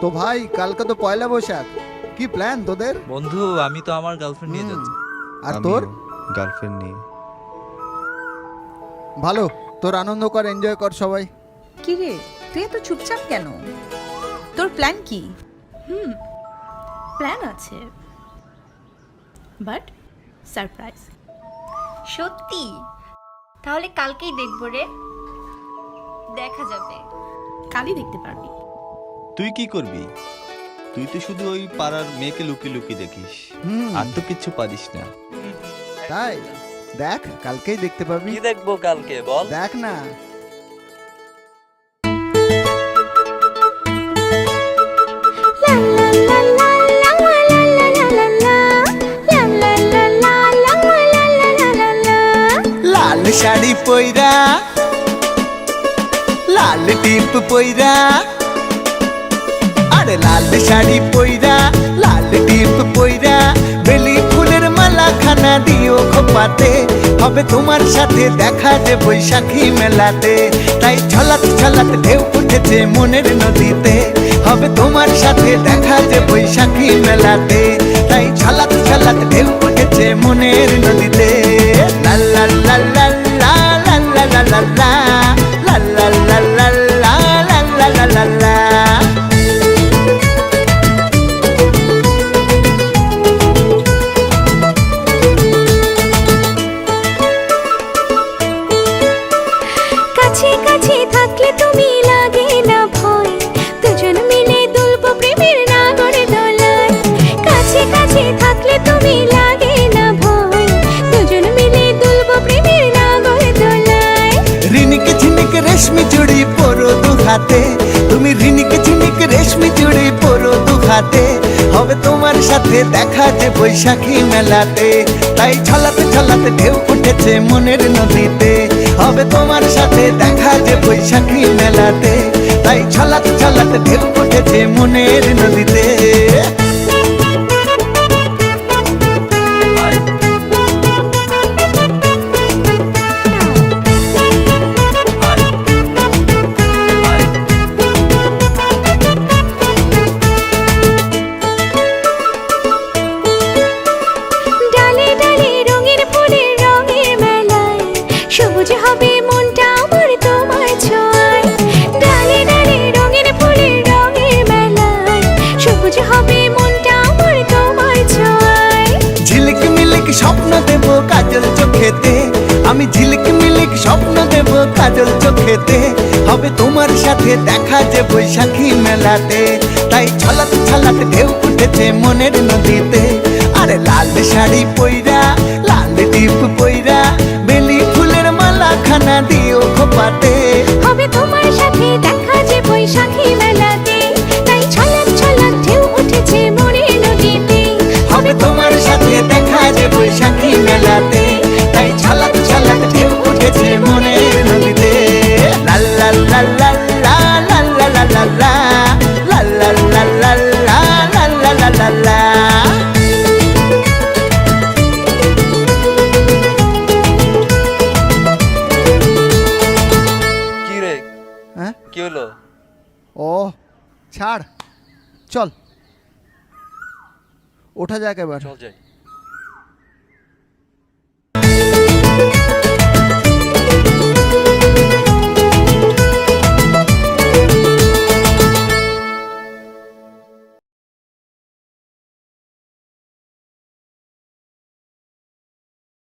তো ভাই কালকে তো পয়লা বৈশাখ, কি প্ল্যান তোদের? বন্ধু আমি তো আমার গার্লফ্রেন্ড নিয়ে যাচ্ছি। আর তোর? গার্লফ্রেন্ড নিয়ে। ভালো, তোর আনন্দ কর, এনজয় কর সবাই। কি রে, তুই এত চুপচাপ কেন? তোর প্ল্যান কি? প্ল্যান আছে, বাট সারপ্রাইজ। সত্যি? তাহলে কালকেই দেখবো রে, দেখা যাবে। কালই দেখতে পারবি। তুই কি করবি? তুই তো শুধু ওই পাড়ার মেয়েকে লুকিয়ে লুকিয়ে দেখিস, আর তো কিচ্ছু পারিস না। তাই দেখ, কালকেই দেখতে পাবি। কি দেখবো কালকে বল? দেখ না। লাল শাড়ি পইরা, লাল টিপ পইরা, আরে লাল শাড়ি পইরা, লাল টিপ পইরা, বেলি ফুলের মালা খানা দিও খোপাতে, হবে তোমার সাথে দেখা যে বৈশাখী মেলাতে। তাই ছলাত ছলাত ঢেউ উঠেছে মনের নদীতে, হবে তোমার সাথে দেখা যে বৈশাখী মেলাতে। তাই ছলাত ছলাত ঢেউ উঠেছে মনের নদীতে। লা লা লা লা লা লা লা লা লা লা লা লা লা লা লা লা লা লা লা। কাছে কাছে থাকলে তুমি লাগে না ভয়, দুজন মিলে দুলবো প্রেমের নাগর দোলায়। কাছে কাছে থাকলে তুমি লাগে না ভয়, দুজন মিলে দুলবো প্রেমের নাগর দোলায়। রিনিকে ঝিনিকে রেশমি চুড়ি পরো দু হাতে, তুমি রিনিকে ঝিনিকে রেশমি চুড়ি পরো দু হাতে, হবে তোমার সাথে দেখা যে বৈশাখী মেলাতে। তাই ছলাতে ছলাতে ঢেউ উঠেছে মনের নদীতে, হবে তোমার সাথে দেখা যে বৈশাখী মেলাতে। তাই ছলাতে ছলাতে ঢেউ উঠেছে মনের নদীতে। ডালে ডালে রঙের ফুলের রঙের মেলায়, সবুজ হবে মনটা আমার তোমার ছোঁয়ায়। ডালে ডালে রঙের ফুলের রঙের মেলায়, সবুজ হবে মনটা আমার তোমার ছোঁয়ায়। ঝিলিক মিলিক স্বপ্ন দেব কাজল চোখেতে, আমি ঝিলিক মিলিক স্বপ্ন দেব কাজল চোখেতে, হবে তোমার সাথে দেখা যে বৈশাখী মেলাতে। তাই ছলাতে ছলাতে ঢেউ উঠেছে মনের নদীতে। আরে লাল শাড়ি পইরা, লাল টিপ পইরা, বেলি ফুলের মালা খানা দিও খোপাতে, হবে তোমার সাথে দেখা যে বৈশাখী মেলাতে। তাই ছলাক ছলাক ঢেউ উঠেছে মনের নদীতে, হবে তোমার সাথে দেখা যে বৈশাখী মেলাতে। তাই ছলাক ছলাক ঢেউ উঠেছে মনের নদীতে। লা লা লা লা লা লা লা লা লা লা লা লা লা লা লা লা লা লা লা। কি রে, হ্যাঁ, কি হলো? ও ছাড়, চল ওঠা যাক এবার। চল যাই।